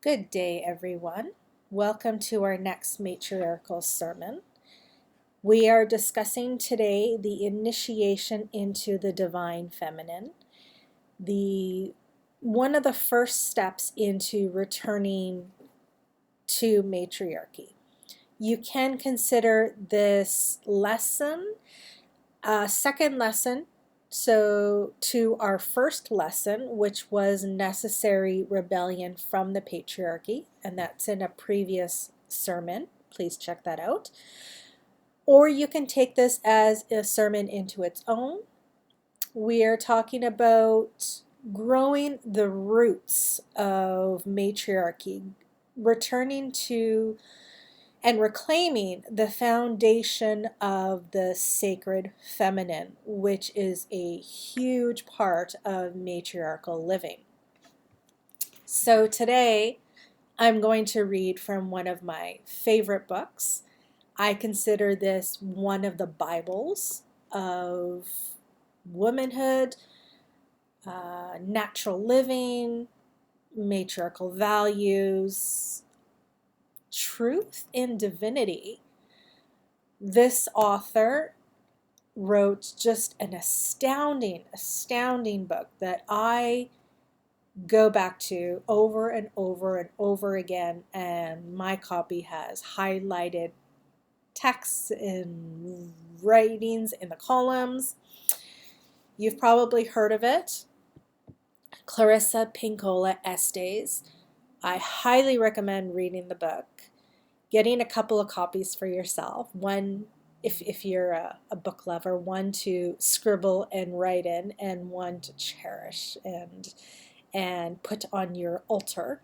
Good day, everyone. Welcome to our next matriarchal sermon. We are discussing today the initiation into the divine feminine, one of the first steps into returning to matriarchy. You can consider this lesson a second lesson to our first lesson, which was necessary rebellion from the patriarchy, and that's in a previous sermon. Please check that out. Or you can take this as a sermon into its own. We are talking about growing the roots of matriarchy, returning to and reclaiming the foundation of the sacred feminine, which is a huge part of matriarchal living. So today, I'm going to read from one of my favorite books. I consider this one of the Bibles of womanhood, natural living, matriarchal values, truth in divinity. This author wrote just an astounding book that I go back to over and over and over again, and my copy has highlighted texts and writings in the columns. You've probably heard of it. Clarissa Pinkola Estes. I highly recommend reading the book, getting a couple of copies for yourself. One, if you're a book lover, one to scribble and write in, and one to cherish and put on your altar.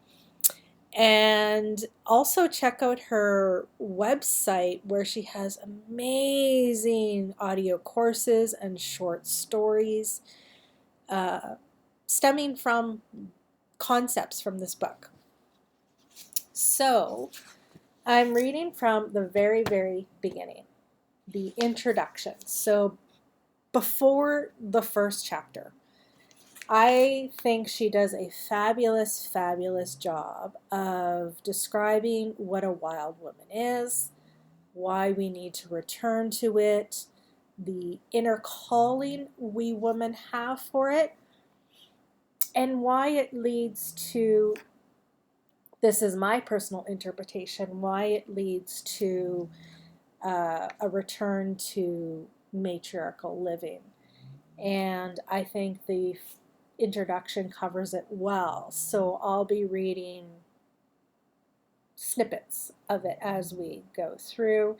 And also check out her website, where she has amazing audio courses and short stories stemming from concepts from this book. So I'm reading from the very beginning, the introduction. So before the first chapter, I think she does a fabulous job of describing what a wild woman is, why we need to return to it, the inner calling we women have for it, and why it leads to, this is my personal interpretation, why it leads to a return to matriarchal living. And I think the introduction covers it well. So I'll be reading snippets of it as we go through,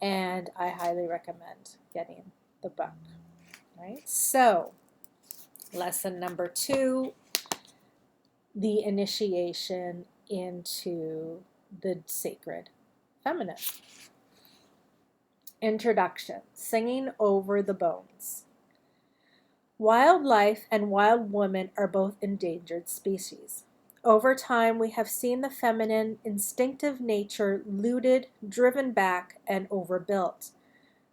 and I highly recommend getting the book. Right? So, lesson number 2, the initiation into the sacred feminine. Introduction, singing over the bones. Wildlife and wild woman are both endangered species. Over time, we have seen the feminine, instinctive nature looted, driven back, and overbuilt.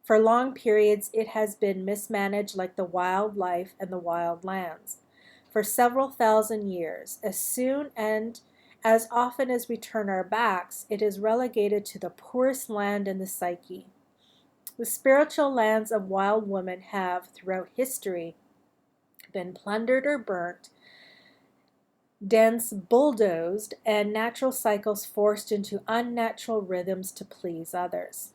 For long periods, it has been mismanaged like the wild life and the wild lands. For several thousand years, as soon and as often as we turn our backs, it is relegated to the poorest land in the psyche. The spiritual lands of wild women have, throughout history, been plundered or burnt, dens bulldozed, and natural cycles forced into unnatural rhythms to please others.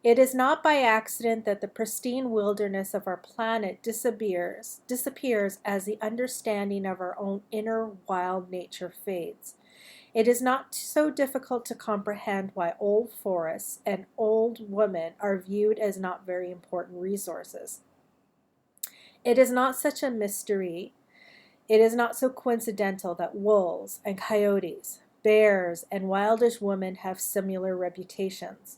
It is not by accident that the pristine wilderness of our planet disappears as the understanding of our own inner wild nature fades. It is not so difficult to comprehend why old forests and old women are viewed as not very important resources. It is not such a mystery. It is not so coincidental that wolves and coyotes, bears, and wildish women have similar reputations.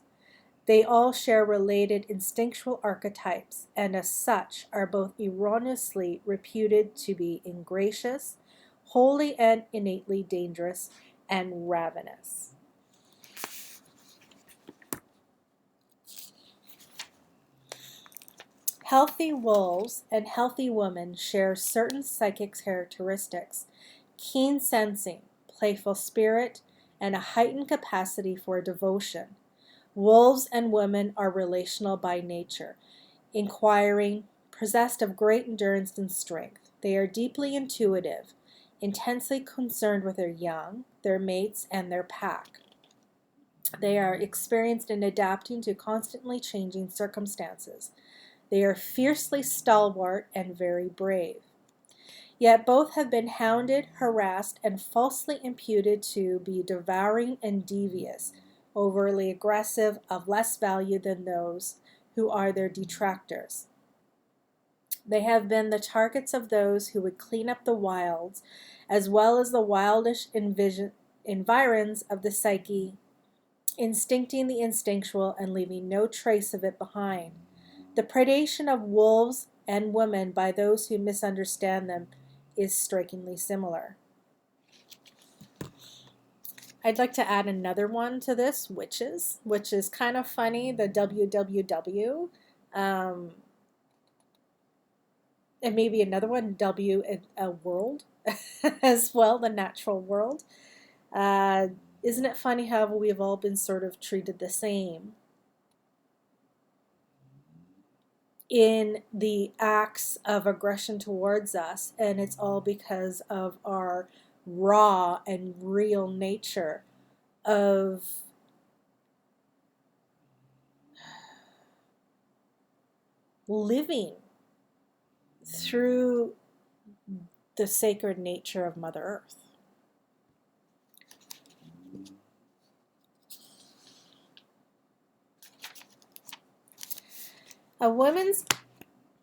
They all share related instinctual archetypes, and as such are both erroneously reputed to be ingracious, wholly and innately dangerous, and ravenous. Healthy wolves and healthy women share certain psychic characteristics: keen sensing, playful spirit, and a heightened capacity for devotion. Wolves and women are relational by nature, inquiring, possessed of great endurance and strength. They are deeply intuitive, intensely concerned with their young, their mates, and their pack. They are experienced in adapting to constantly changing circumstances. They are fiercely stalwart and very brave. Yet both have been hounded, harassed, and falsely imputed to be devouring and devious, overly aggressive, of less value than those who are their detractors. They have been the targets of those who would clean up the wilds, as well as the wildish environs of the psyche, instincting the instinctual and leaving no trace of it behind. The predation of wolves and women by those who misunderstand them is strikingly similar. I'd like to add another one to this, witches, which is kind of funny, the WWW. And maybe another one, a world as well, the natural world. Isn't it funny how we've all been sort of treated the same in the acts of aggression towards us, and it's all because of our raw and real nature of living through the sacred nature of Mother Earth. A woman's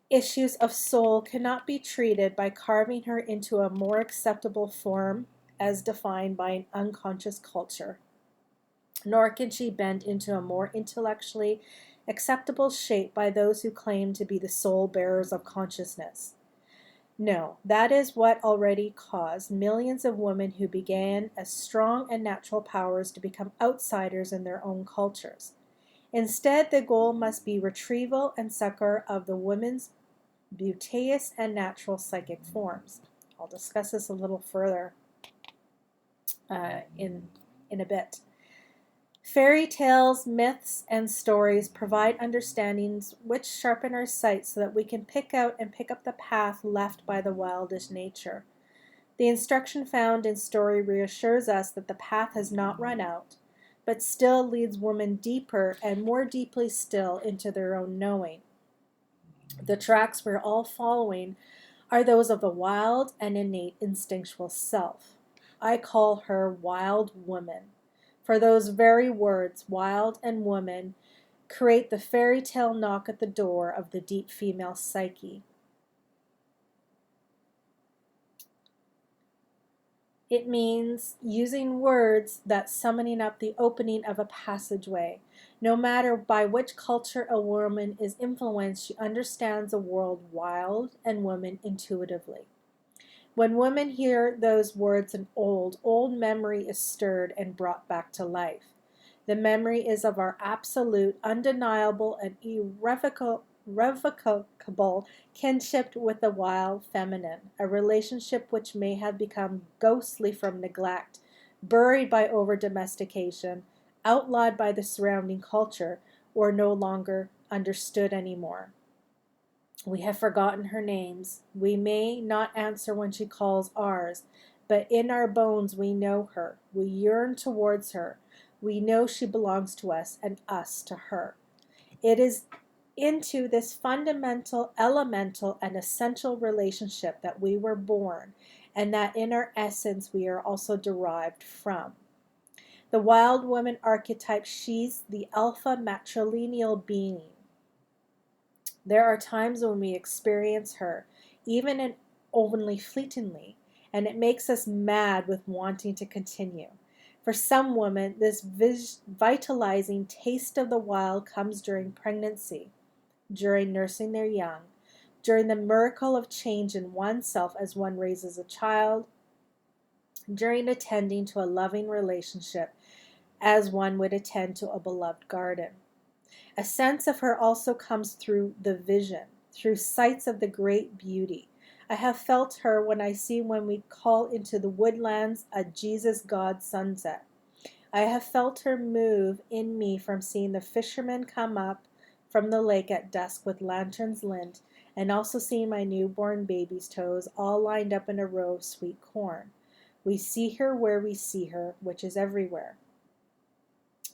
issues of soul cannot be treated by carving her into a more acceptable form as defined by an unconscious culture, nor can she bend into a more intellectually acceptable shape by those who claim to be the soul bearers of consciousness. No, that is what already caused millions of women who began as strong and natural powers to become outsiders in their own cultures. Instead, the goal must be retrieval and succor of the women's beauteous and natural psychic forms. I'll discuss this a little further in a bit. Fairy tales, myths, and stories provide understandings which sharpen our sight so that we can pick up the path left by the wildish nature. The instruction found in story reassures us that the path has not run out, but still leads women deeper and more deeply still into their own knowing. The tracks we're all following are those of the wild and innate instinctual self. I call her wild woman. For those very words, wild and woman, create the fairy tale knock at the door of the deep female psyche. It means using words that summoning up the opening of a passageway. No matter by which culture a woman is influenced, she understands the world wild and woman intuitively. When women hear those words, an old memory is stirred and brought back to life. The memory is of our absolute, undeniable, and irrevocable kinship with the wild feminine, a relationship which may have become ghostly from neglect, buried by over-domestication, outlawed by the surrounding culture, or no longer understood anymore. We have forgotten her names. We may not answer when she calls ours, but in our bones we know her. We yearn towards her. We know she belongs to us and us to her. It is into this fundamental, elemental, and essential relationship that we were born, and that in our essence we are also derived from. The wild woman archetype, she's the alpha matrilineal being. There are times when we experience her, even and only fleetingly, and it makes us mad with wanting to continue. For some women, this vitalizing taste of the wild comes during pregnancy, during nursing their young, during the miracle of change in oneself as one raises a child, during attending to a loving relationship as one would attend to a beloved garden. A sense of her also comes through the vision, through sights of the great beauty, I have felt her when we call into the woodlands a Jesus God sunset. I have felt her move in me from seeing the fishermen come up from the lake at dusk with lanterns lit, and also seeing my newborn baby's toes all lined up in a row of sweet corn. We see her where we see her, which is everywhere.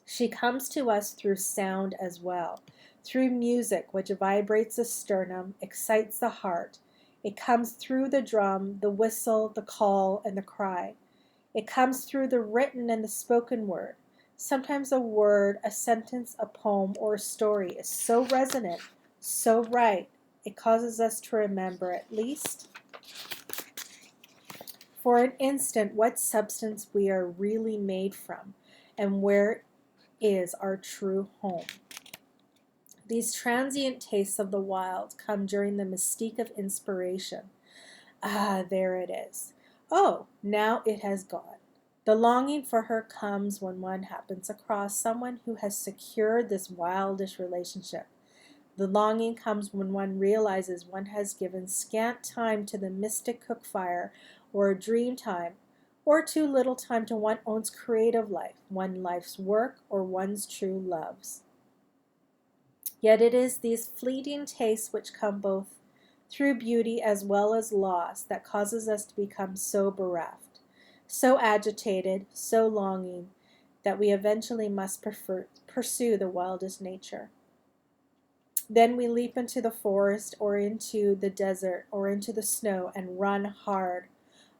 She comes to us through sound as well, through music which vibrates the sternum, excites the heart. It comes through the drum, the whistle, the call, and the cry. It comes through the written and the spoken word. Sometimes a word, a sentence, a poem, or a story is so resonant, so right, it causes us to remember, at least for an instant, what substance we are really made from and where is our true home. These transient tastes of the wild come during the mystique of inspiration. Ah, there it is. Oh, now it has gone. The longing for her comes when one happens across someone who has secured this wildish relationship. The longing comes when one realizes one has given scant time to the mystic cook fire or a dream time, or too little time to one's own creative life, one's life's work, or one's true loves. Yet it is these fleeting tastes which come both through beauty as well as loss that causes us to become so bereft, so agitated, so longing, that we eventually must pursue the wildest nature. Then we leap into the forest or into the desert or into the snow and run hard,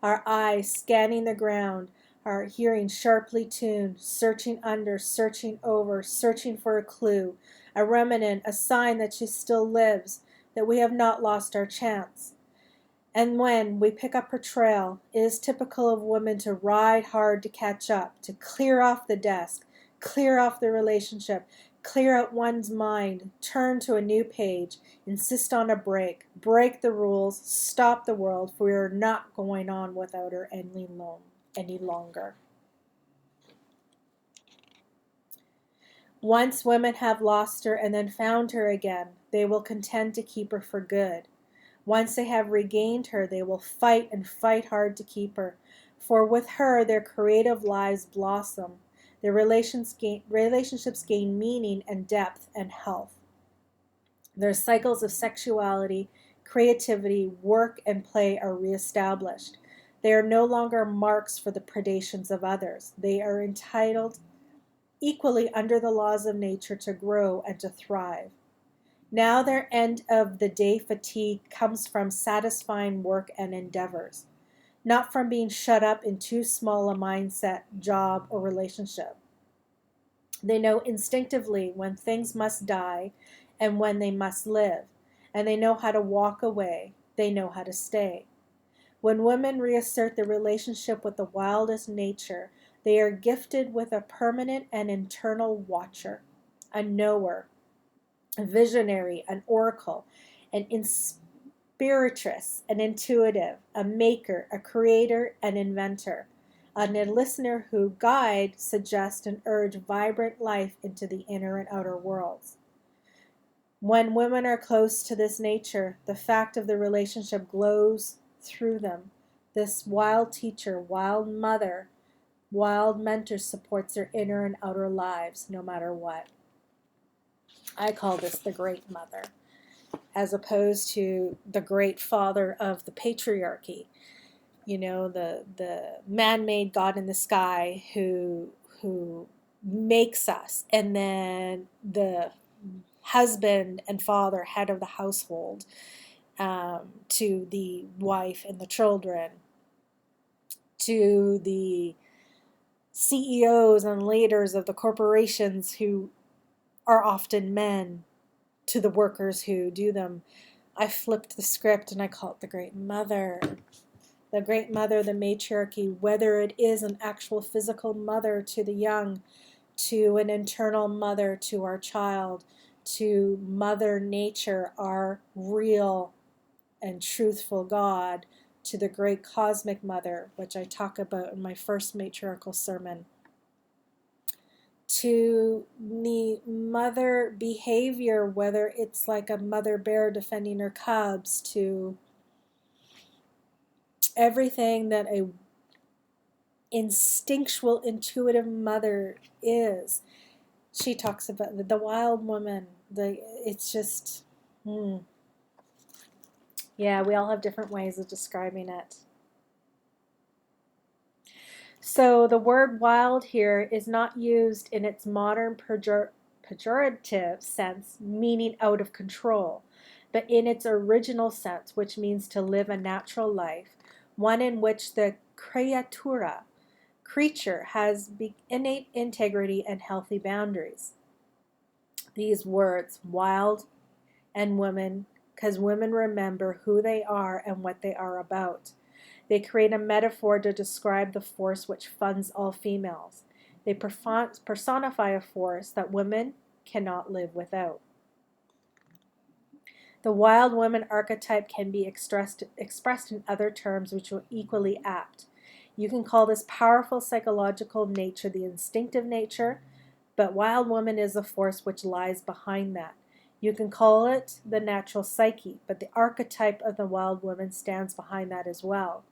our eyes scanning the ground, our hearing sharply tuned, searching under, searching over, searching for a clue, a remnant, a sign that she still lives, that we have not lost our chance. And when we pick up her trail, it is typical of women to ride hard to catch up, to clear off the desk, clear off the relationship, clear out one's mind, turn to a new page, insist on a break the rules, stop the world, for we are not going on without her any longer. Once women have lost her and then found her again, they will contend to keep her for good. Once they have regained her, they will fight and fight hard to keep her. For with her, their creative lives blossom. Their relationships gain meaning and depth and health. Their cycles of sexuality, creativity, work, and play are reestablished. They are no longer marks for the predations of others. They are entitled equally under the laws of nature to grow and to thrive. Now their end of the day fatigue comes from satisfying work and endeavors, not from being shut up in too small a mindset, job, or relationship. They know instinctively when things must die and when they must live, and they know how to walk away, they know how to stay. When women reassert the relationship with the wildest nature, they are gifted with a permanent and internal watcher, a knower, a visionary, an oracle, an inspiratress, an intuitive, a maker, a creator, an inventor, and a listener who guide, suggest, and urge vibrant life into the inner and outer worlds. When women are close to this nature, the fact of the relationship glows through them. This wild teacher, wild mother, wild mentor supports their inner and outer lives no matter what. I call this the great mother, as opposed to the great father of the patriarchy. You know, the man-made God in the sky who makes us, and then the husband and father, head of the household, to the wife and the children, to the CEOs and leaders of the corporations who are often men, to the workers who do them. I flipped the script and I call it the Great Mother. The Great Mother, the Matriarchy, whether it is an actual physical mother to the young, to an internal mother to our child, to Mother Nature, our real and truthful God, to the great cosmic mother, which I talk about in my first matriarchal sermon, to the mother behavior, whether it's like a mother bear defending her cubs, to everything that a instinctual, intuitive mother is. She talks about the wild woman. It's just, yeah, we all have different ways of describing it. So the word wild here is not used in its modern pejorative sense, meaning out of control, but in its original sense, which means to live a natural life, one in which the creature has innate integrity and healthy boundaries. These words, wild and woman, because women remember who they are and what they are about. They create a metaphor to describe the force which funds all females. They personify a force that women cannot live without. The wild woman archetype can be expressed in other terms which are equally apt. You can call this powerful psychological nature the instinctive nature, but wild woman is a force which lies behind that. You can call it the natural psyche, but the archetype of the wild woman stands behind that as well.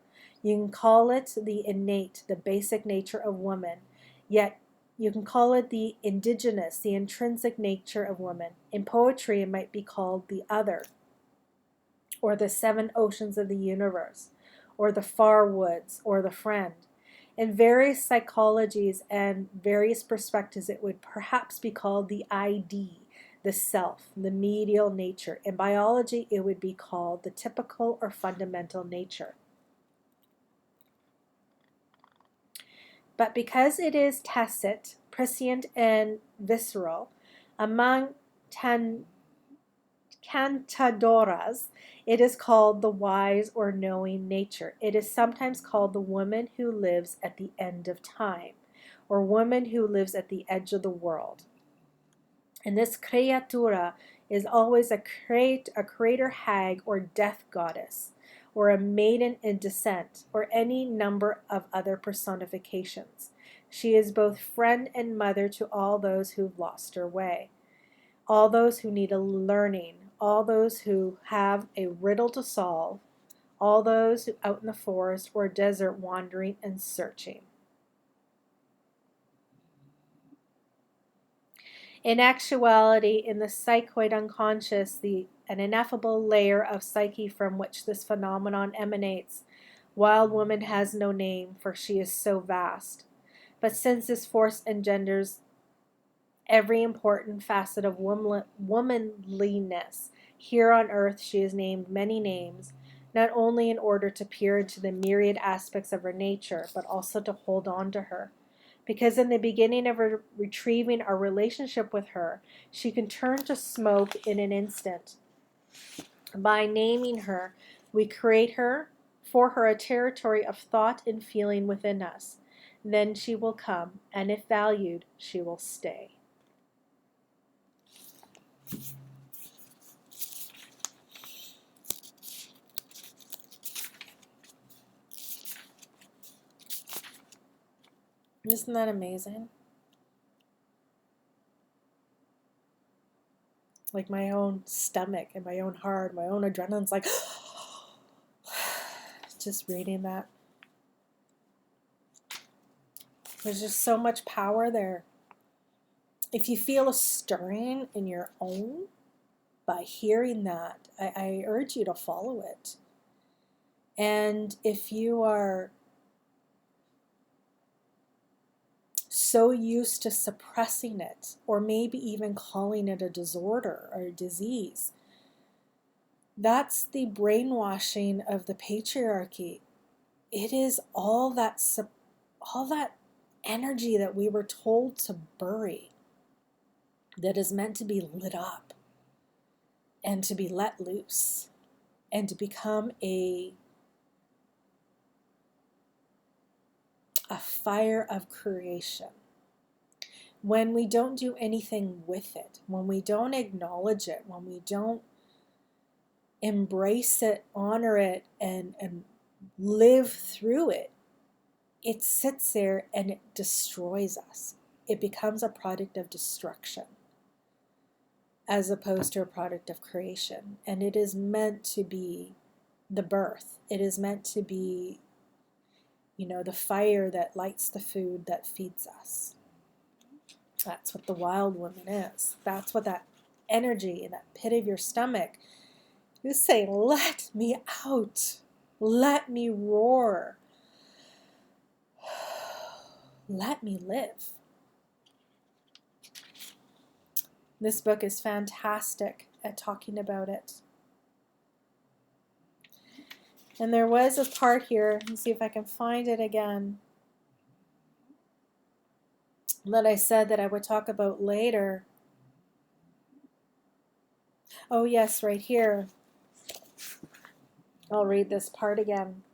You can call it the innate, the basic nature of woman, yet you can call it the indigenous, the intrinsic nature of woman. In poetry, it might be called the other, or the seven oceans of the universe, or the far woods, or the friend. In various psychologies and various perspectives, it would perhaps be called the ID, the self, the medial nature. In biology, it would be called the typical or fundamental nature. But because it is tacit, prescient, and visceral, among cantadoras, it is called the wise or knowing nature. It is sometimes called the woman who lives at the end of time, or woman who lives at the edge of the world. And this criatura is always a creator hag or death goddess, or a maiden in descent, or any number of other personifications. She is both friend and mother to all those who've lost their way, all those who need a learning, all those who have a riddle to solve, all those who out in the forest or desert wandering and searching. In actuality, in the psychoid unconscious, an ineffable layer of psyche from which this phenomenon emanates, wild woman has no name, for she is so vast. But since this force engenders every important facet of womanliness, here on earth she is named many names, not only in order to peer into the myriad aspects of her nature, but also to hold on to her. Because in the beginning of retrieving our relationship with her, she can turn to smoke in an instant. By naming her, we create for her a territory of thought and feeling within us. Then she will come, and if valued, she will stay. Isn't that amazing? Like my own stomach and my own heart, my own adrenaline's like, just reading that. There's just so much power there. If you feel a stirring in your own by hearing that, I urge you to follow it. And if you are so used to suppressing it, or maybe even calling it a disorder or a disease, that's the brainwashing of the patriarchy. It is all that energy that we were told to bury, that is meant to be lit up and to be let loose and to become a fire of creation. When we don't do anything with it, when we don't acknowledge it, when we don't embrace it, honor it, and live through it, it sits there and it destroys us. It becomes a product of destruction as opposed to a product of creation. And it is meant to be the birth. It is meant to be, the fire that lights the food that feeds us. That's what the wild woman is. That's what that energy in that pit of your stomach is saying, let me out. Let me roar. Let me live. This book is fantastic at talking about it. And there was a part here, let me see if I can find it again, that I said that I would talk about later. Oh yes, right here. I'll read this part again.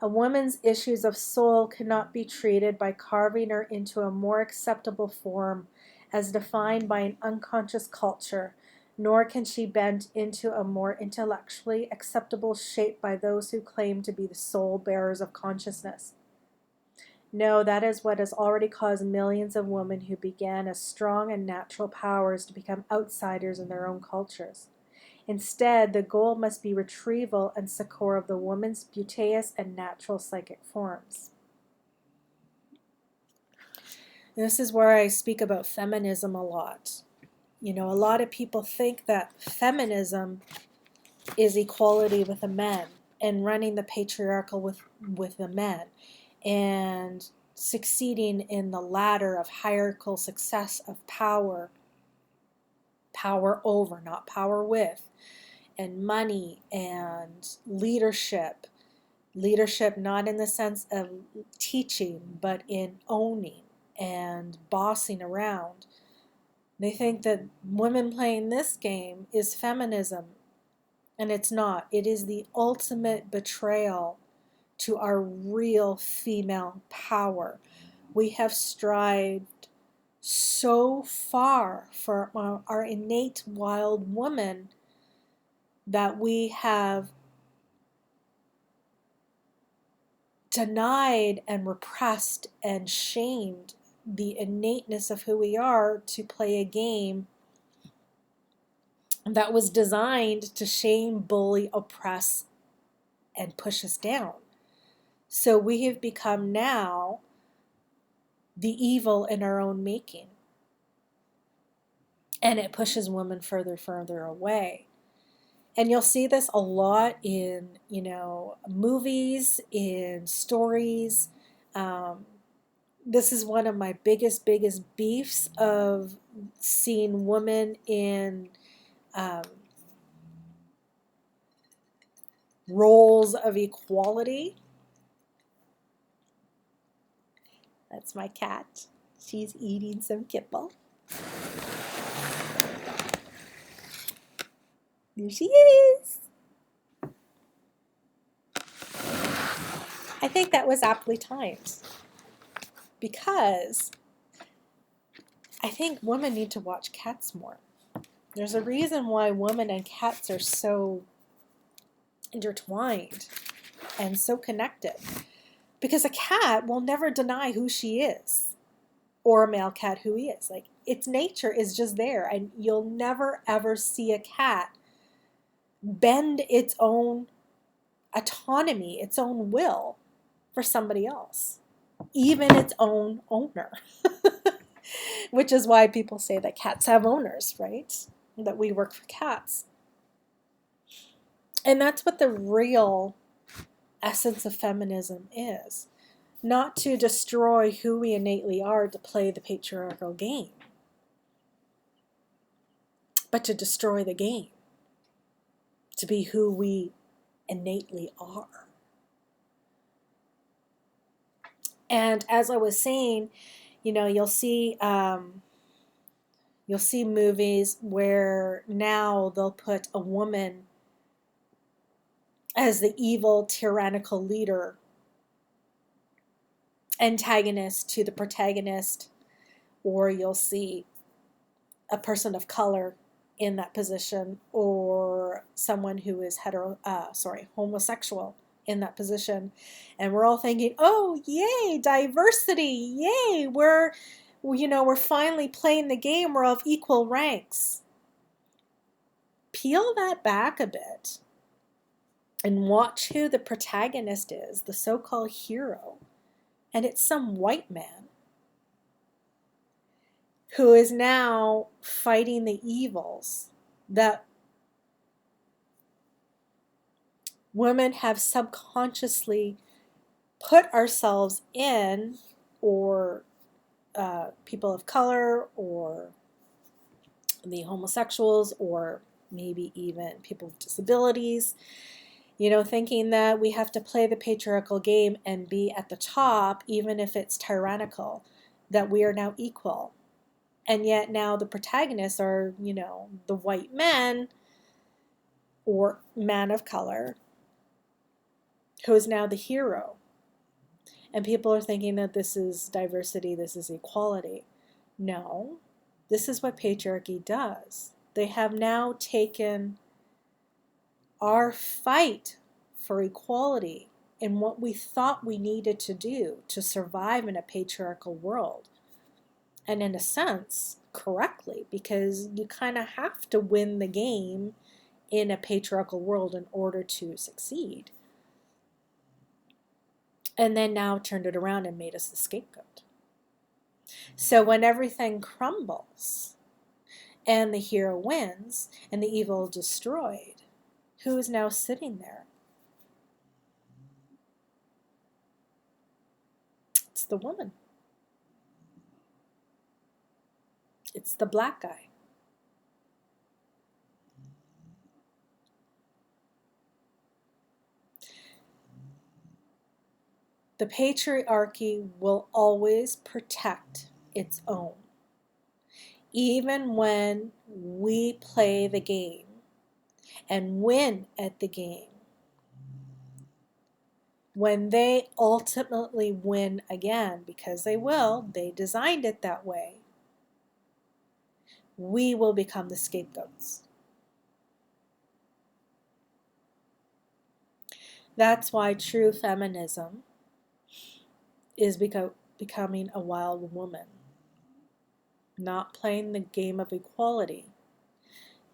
A woman's issues of soul cannot be treated by carving her into a more acceptable form as defined by an unconscious culture, nor can she bend into a more intellectually acceptable shape by those who claim to be the soul bearers of consciousness. No, that is what has already caused millions of women who began as strong and natural powers to become outsiders in their own cultures. Instead, the goal must be retrieval and succor of the woman's beauteous and natural psychic forms. This is where I speak about feminism a lot. A lot of people think that feminism is equality with the men and running the patriarchal with the men and succeeding in the ladder of hierarchical success of power over, not power with, and money and leadership not in the sense of teaching, but in owning and bossing around. They think that women playing this game is feminism, and it's not. It is the ultimate betrayal to our real female power. We have strived so far for our innate wild woman that we have denied and repressed and shamed the innateness of who we are to play a game that was designed to shame, bully, oppress, and push us down. So we have become now the evil in our own making. And it pushes women further away. And you'll see this a lot in, movies, in stories. This is one of my biggest beefs of seeing women in roles of equality. That's my cat. She's eating some kibble. There she is. I think that was aptly timed because I think women need to watch cats more. There's a reason why women and cats are so intertwined and so connected. Because a cat will never deny who she is, or a male cat who he is. Like, its nature is just there, and you'll never ever see a cat bend its own autonomy, its own will for somebody else, even its own owner. Which is why people say that cats have owners, right? That we work for cats. And that's what the real essence of feminism is. Not to destroy who we innately are to play the patriarchal game, but to destroy the game, to be who we innately are. And as I was saying, you'll see movies where now they'll put a woman as the evil, tyrannical leader, antagonist to the protagonist, or you'll see a person of color in that position, or someone who is homosexual in that position. And we're all thinking, oh, yay, diversity, yay, we're finally playing the game, we're of equal ranks. Peel that back a bit. And watch who the protagonist is, the so-called hero. And it's some white man who is now fighting the evils that women have subconsciously put ourselves in, or people of color, or the homosexuals, or maybe even people with disabilities, thinking that we have to play the patriarchal game and be at the top, even if it's tyrannical, that we are now equal. And yet now the protagonists are, the white men or man of color, who is now the hero. And people are thinking that this is diversity, this is equality. No, this is what patriarchy does. They have now taken our fight for equality and what we thought we needed to do to survive in a patriarchal world. And in a sense, correctly, because you kind of have to win the game in a patriarchal world in order to succeed. And then now turned it around and made us the scapegoat. So when everything crumbles and the hero wins and the evil destroyed, who is now sitting there? It's the woman. It's the black guy. The patriarchy will always protect its own. Even when we play the game and win at the game, when they ultimately win again, because they will, they designed it that way, we will become the scapegoats. That's why true feminism is becoming a wild woman. Not playing the game of equality.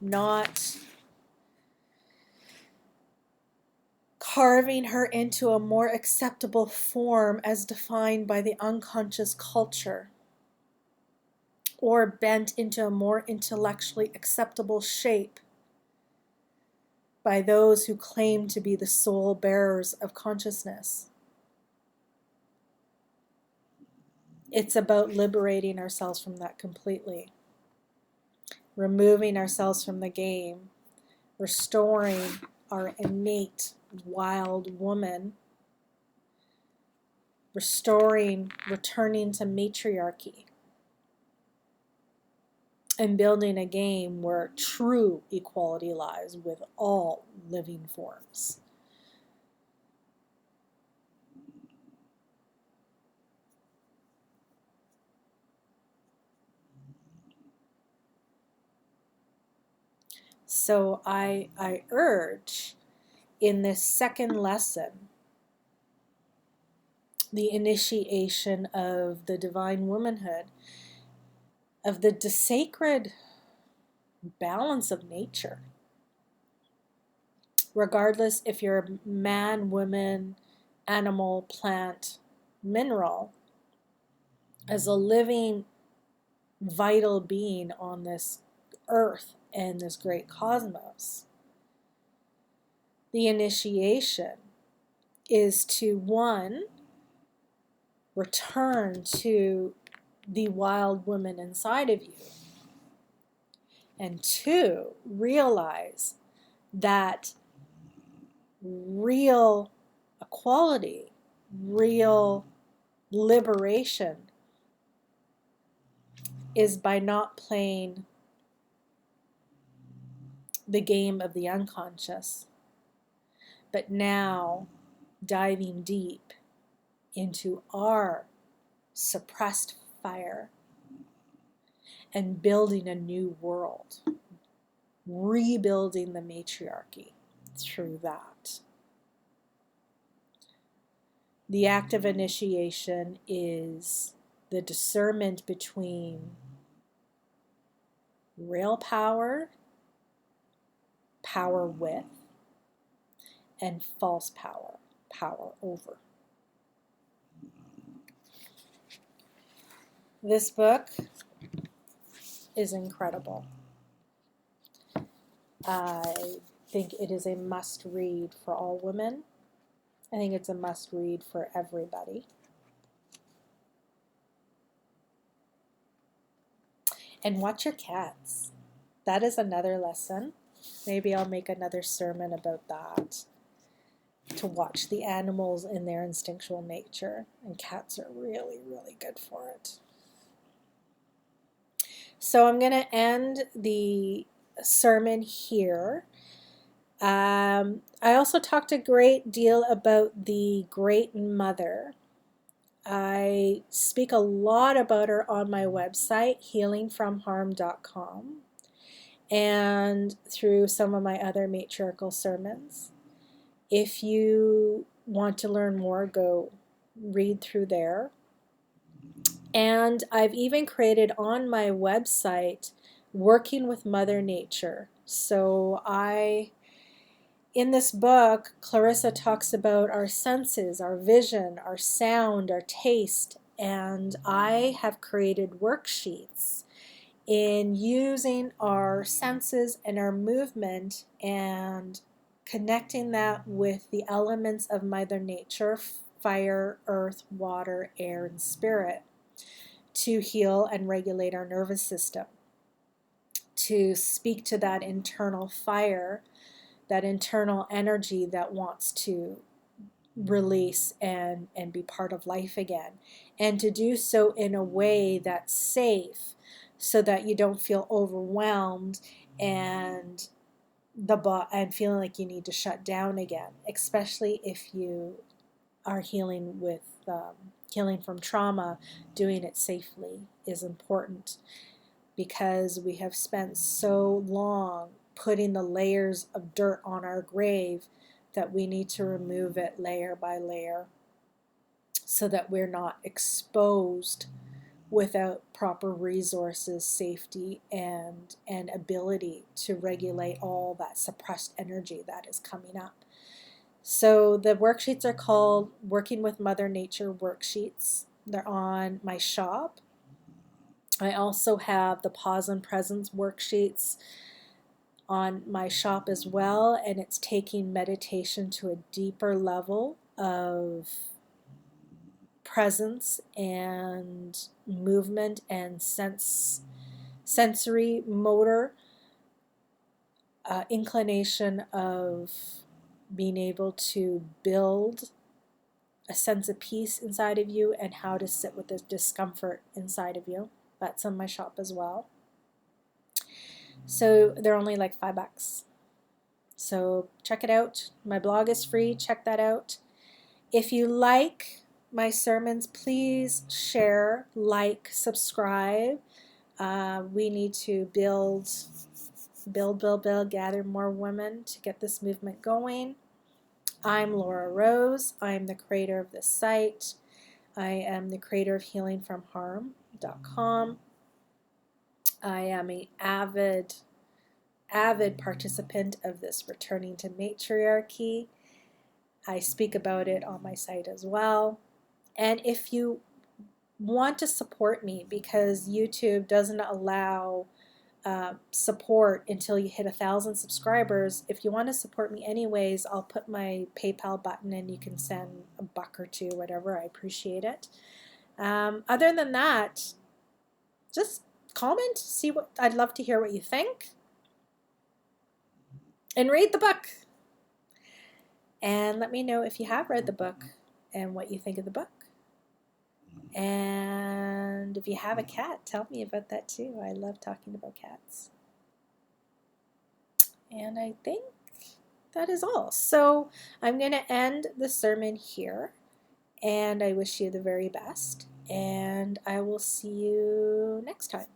Not carving her into a more acceptable form as defined by the unconscious culture, or bent into a more intellectually acceptable shape by those who claim to be the sole bearers of consciousness. It's about liberating ourselves from that completely, removing ourselves from the game, restoring our innate wild woman, returning to matriarchy, and building a game where true equality lies with all living forms. So I urge in this second lesson the initiation of the divine womanhood, of the sacred balance of nature. Regardless if you're a man, woman, animal, plant, mineral, as a living, vital being on this earth and this great cosmos, the initiation is to, one, return to the wild woman inside of you, and two, realize that real equality, real liberation is by not playing the game of the unconscious, but now diving deep into our suppressed fire and building a new world, rebuilding the matriarchy through that. The act of initiation is the discernment between real power, power with, and false power over. This book is incredible. I think it is a must read for all women. I think it's a must read for everybody. And watch your cats. That is another lesson. Maybe I'll make another sermon about that. To watch the animals in their instinctual nature. And cats are really, really good for it. So I'm going to end the sermon here. I also talked a great deal about the Great Mother. I speak a lot about her on my website, healingfromharm.com, and through some of my other matriarchal sermons. If you want to learn more, go read through there. And I've even created on my website Working with Mother Nature. So in this book, Clarissa talks about our senses, our vision, our sound, our taste, and I have created worksheets in using our senses and our movement and connecting that with the elements of Mother Nature, fire, earth, water, air, and spirit, to heal and regulate our nervous system, to speak to that internal fire, that internal energy that wants to release and be part of life again, and to do so in a way that's safe so that you don't feel overwhelmed and feeling like you need to shut down again, especially if you are healing from trauma. Doing it safely is important, because we have spent so long putting the layers of dirt on our grave that we need to remove it layer by layer so that we're not exposed without proper resources, safety, and ability to regulate all that suppressed energy that is coming up. So the worksheets are called Working with Mother Nature worksheets. They're on my shop. I also have the Pause and Presence worksheets on my shop as well, and it's taking meditation to a deeper level of presence and movement and sensory motor inclination of being able to build a sense of peace inside of you and how to sit with the discomfort inside of you. That's on my shop as well. So they're only like $5. So check it out. My blog is free. Check that out. If you like my sermons, please share, like, subscribe. We need to build, gather more women to get this movement going. I'm Laura Rose. I'm the creator of this site. I am the creator of healingfromharm.com. I am an avid participant of this Returning to Matriarchy. I speak about it on my site as well. And if you want to support me, because YouTube doesn't allow support until you hit 1,000 subscribers, if you want to support me anyways, I'll put my PayPal button and you can send $1 or $2, whatever. I appreciate it. Other than that, just comment, I'd love to hear what you think, and read the book. And let me know if you have read the book and what you think of the book. And if you have a cat, tell me about that too. I love talking about cats. And I think that is all. So I'm going to end the sermon here. And I wish you the very best. And I will see you next time.